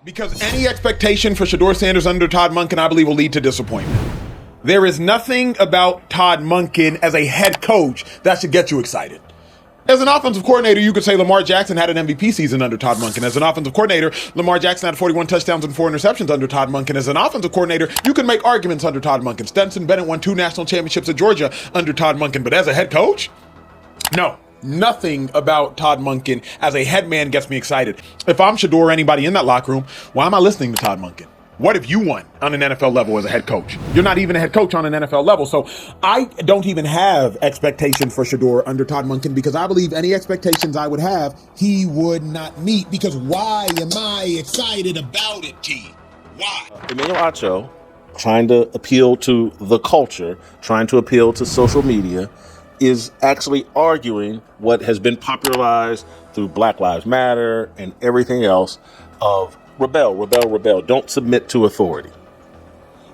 Because any expectation for Shedeur Sanders under Todd Monken, I believe, will lead to disappointment. There is nothing about Todd Monken as a head coach that should get you excited. As an offensive coordinator, you could say Lamar Jackson had an MVP season under Todd Monken. As an offensive coordinator, Lamar Jackson had 41 touchdowns and 4 interceptions under Todd Monken. As an offensive coordinator, you can make arguments under Todd Monken. Stetson Bennett won 2 national championships at Georgia under Todd Monken. But as a head coach, no. Nothing about Todd Monken as a head man gets me excited. If I'm Shedeur or anybody in that locker room, why am I listening to Todd Monken? What have you won on an NFL level as a head coach? You're not even a head coach on an NFL level. So I don't even have expectations for Shedeur under Todd Monken because I believe any expectations I would have, he would not meet. Because why am I excited about it, T? Why? Emmanuel Acho, trying to appeal to the culture, trying to appeal to social media, is actually arguing what has been popularized through Black Lives Matter and everything else of rebel, rebel, rebel. Don't submit to authority.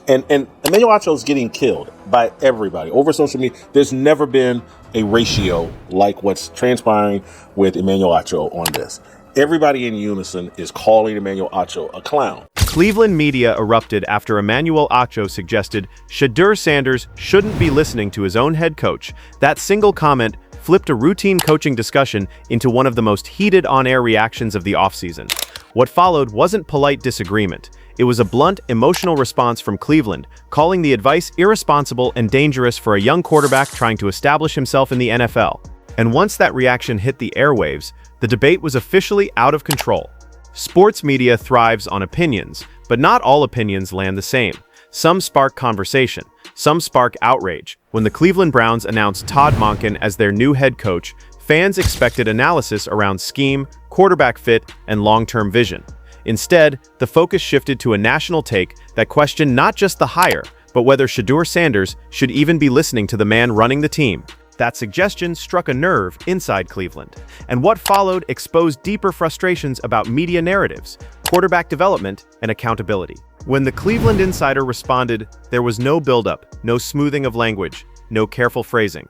And Emmanuel Acho is getting killed by everybody over social media. There's never been a ratio like what's transpiring with Emmanuel Acho on this. Everybody in unison is calling Emmanuel Acho a clown. Cleveland media erupted after Emmanuel Acho suggested Shedeur Sanders shouldn't be listening to his own head coach. That single comment flipped a routine coaching discussion into one of the most heated on-air reactions of the offseason. What followed wasn't polite disagreement. It was a blunt, emotional response from Cleveland, calling the advice irresponsible and dangerous for a young quarterback trying to establish himself in the NFL. And once that reaction hit the airwaves, the debate was officially out of control. Sports media thrives on opinions, but not all opinions land the same. Some spark conversation, some spark outrage. When the Cleveland Browns announced Todd Monken as their new head coach, fans expected analysis around scheme, quarterback fit, and long-term vision. Instead, the focus shifted to a national take that questioned not just the hire, but whether Shedeur Sanders should even be listening to the man running the team. That suggestion struck a nerve inside Cleveland, and what followed exposed deeper frustrations about media narratives, quarterback development, and accountability. When the Cleveland insider responded, there was no buildup, no smoothing of language, no careful phrasing.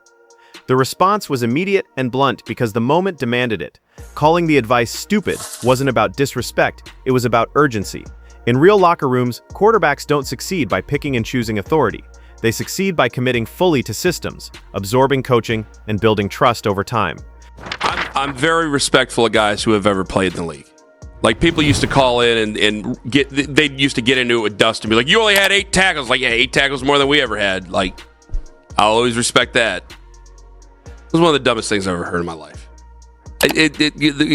The response was immediate and blunt because the moment demanded it. Calling the advice stupid wasn't about disrespect, it was about urgency. In real locker rooms, quarterbacks don't succeed by picking and choosing authority. They succeed by committing fully to systems, absorbing coaching, and building trust over time. I'm very respectful of guys who have ever played in the league. Like, people used to call in they used to get into it with Dust and be like, you only had 8 tackles. Like, yeah, 8 tackles more than we ever had. Like, I'll always respect that. It was one of the dumbest things I've ever heard in my life.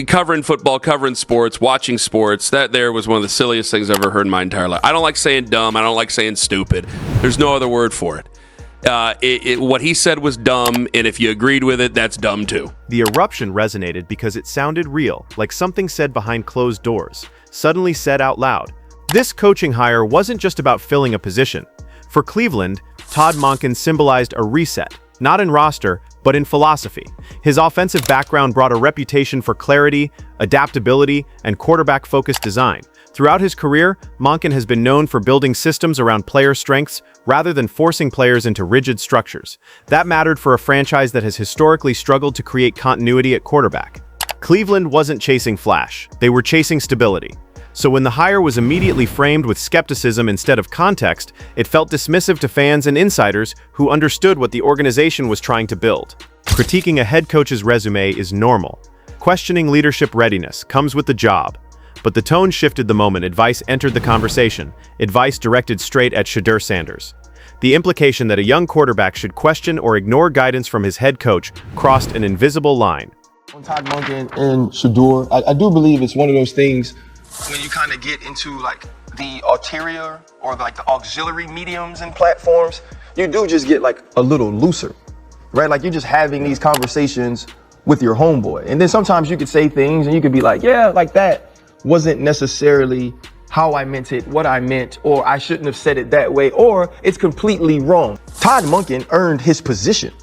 Covering football, covering sports, watching sports, that there was one of the silliest things I've ever heard in my entire life. I don't like saying dumb. I don't like saying stupid. There's no other word for it. What he said was dumb, and if you agreed with it, that's dumb too. The eruption resonated because it sounded real, like something said behind closed doors, suddenly said out loud. This coaching hire wasn't just about filling a position. For Cleveland, Todd Monken symbolized a reset, not in roster, but in philosophy. His offensive background brought a reputation for clarity, adaptability, and quarterback-focused design. Throughout his career, Monken has been known for building systems around player strengths rather than forcing players into rigid structures. That mattered for a franchise that has historically struggled to create continuity at quarterback. Cleveland wasn't chasing flash, they were chasing stability. So when the hire was immediately framed with skepticism instead of context, it felt dismissive to fans and insiders who understood what the organization was trying to build. Critiquing a head coach's resume is normal. Questioning leadership readiness comes with the job. But the tone shifted the moment advice entered the conversation, advice directed straight at Shedeur Sanders. The implication that a young quarterback should question or ignore guidance from his head coach crossed an invisible line. On Todd Monken and Shedeur, I do believe it's one of those things when you kind of get into like the ulterior or like the auxiliary mediums and platforms, you do just get like a little looser, right? Like you're just having these conversations with your homeboy. And then sometimes you could say things and you could be like, yeah, like that wasn't necessarily how I meant it, what I meant, or I shouldn't have said it that way, or it's completely wrong. Todd Monken earned his position.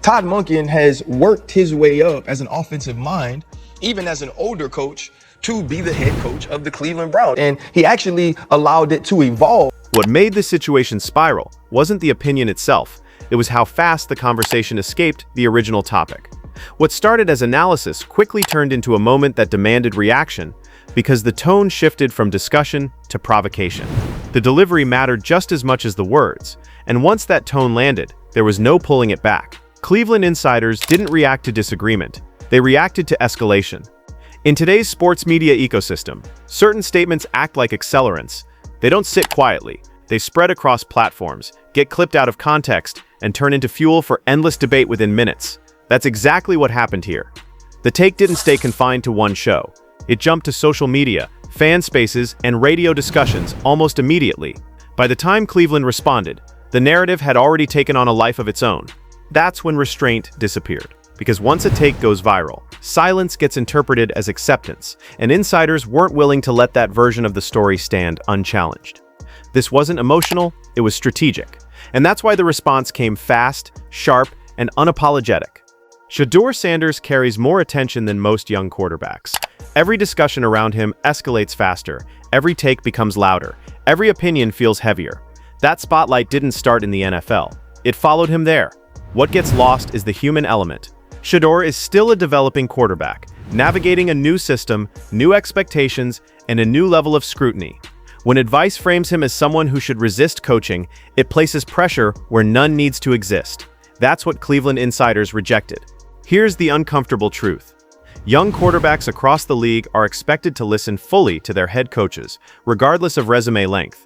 Todd Monken has worked his way up as an offensive mind, even as an older coach, to be the head coach of the Cleveland Browns. And he actually allowed it to evolve. What made the situation spiral wasn't the opinion itself. It was how fast the conversation escaped the original topic. What started as analysis quickly turned into a moment that demanded reaction because the tone shifted from discussion to provocation. The delivery mattered just as much as the words, and once that tone landed, there was no pulling it back. Cleveland insiders didn't react to disagreement, they reacted to escalation. In today's sports media ecosystem, certain statements act like accelerants. They don't sit quietly, they spread across platforms, get clipped out of context, and turn into fuel for endless debate within minutes. That's exactly what happened here. The take didn't stay confined to one show. It jumped to social media, fan spaces, and radio discussions almost immediately. By the time Cleveland responded, the narrative had already taken on a life of its own. That's when restraint disappeared. Because once a take goes viral, silence gets interpreted as acceptance, and insiders weren't willing to let that version of the story stand unchallenged. This wasn't emotional, it was strategic. And that's why the response came fast, sharp, and unapologetic. Shedeur Sanders carries more attention than most young quarterbacks. Every discussion around him escalates faster, every take becomes louder, every opinion feels heavier. That spotlight didn't start in the NFL. It followed him there. What gets lost is the human element. Shedeur is still a developing quarterback, navigating a new system, new expectations, and a new level of scrutiny. When advice frames him as someone who should resist coaching, it places pressure where none needs to exist. That's what Cleveland insiders rejected. Here's the uncomfortable truth. Young quarterbacks across the league are expected to listen fully to their head coaches, regardless of resume length.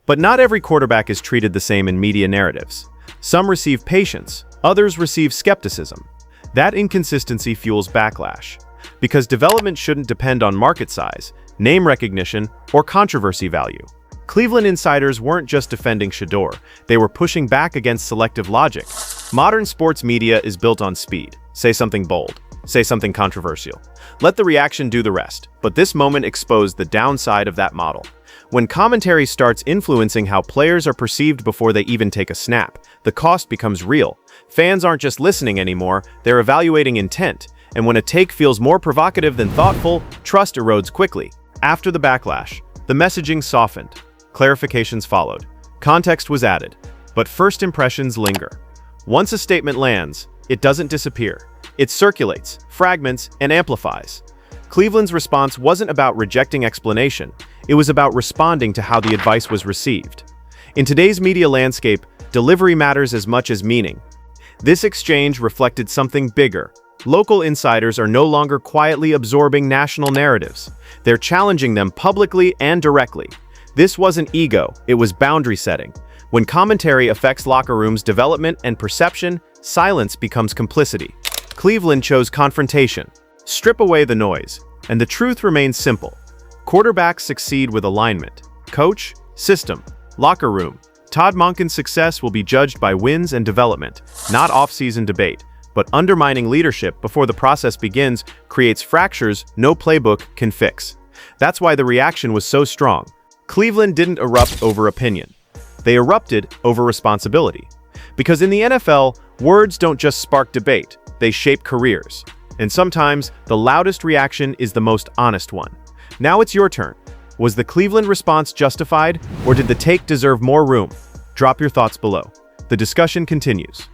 But not every quarterback is treated the same in media narratives. Some receive patience, others receive skepticism. That inconsistency fuels backlash. Because development shouldn't depend on market size, name recognition, or controversy value. Cleveland insiders weren't just defending Shedeur, they were pushing back against selective logic. Modern sports media is built on speed. Say something bold. Say something controversial. Let the reaction do the rest. But this moment exposed the downside of that model. When commentary starts influencing how players are perceived before they even take a snap, the cost becomes real. Fans aren't just listening anymore, they're evaluating intent. And when a take feels more provocative than thoughtful, trust erodes quickly. After the backlash, the messaging softened. Clarifications followed. Context was added. But first impressions linger. Once a statement lands, it doesn't disappear. It circulates, fragments, and amplifies. Cleveland's response wasn't about rejecting explanation. It was about responding to how the advice was received. In today's media landscape, delivery matters as much as meaning. This exchange reflected something bigger. Local insiders are no longer quietly absorbing national narratives. They're challenging them publicly and directly. This wasn't ego, it was boundary setting. When commentary affects locker rooms' development and perception, silence becomes complicity. Cleveland chose confrontation. Strip away the noise, and the truth remains simple. Quarterbacks succeed with alignment. Coach, system, locker room. Todd Monken's success will be judged by wins and development, not off-season debate. But undermining leadership before the process begins creates fractures no playbook can fix. That's why the reaction was so strong. Cleveland didn't erupt over opinion. They erupted over responsibility. Because in the NFL, words don't just spark debate, they shape careers. And sometimes, the loudest reaction is the most honest one. Now it's your turn. Was the Cleveland response justified, or did the take deserve more room? Drop your thoughts below. The discussion continues.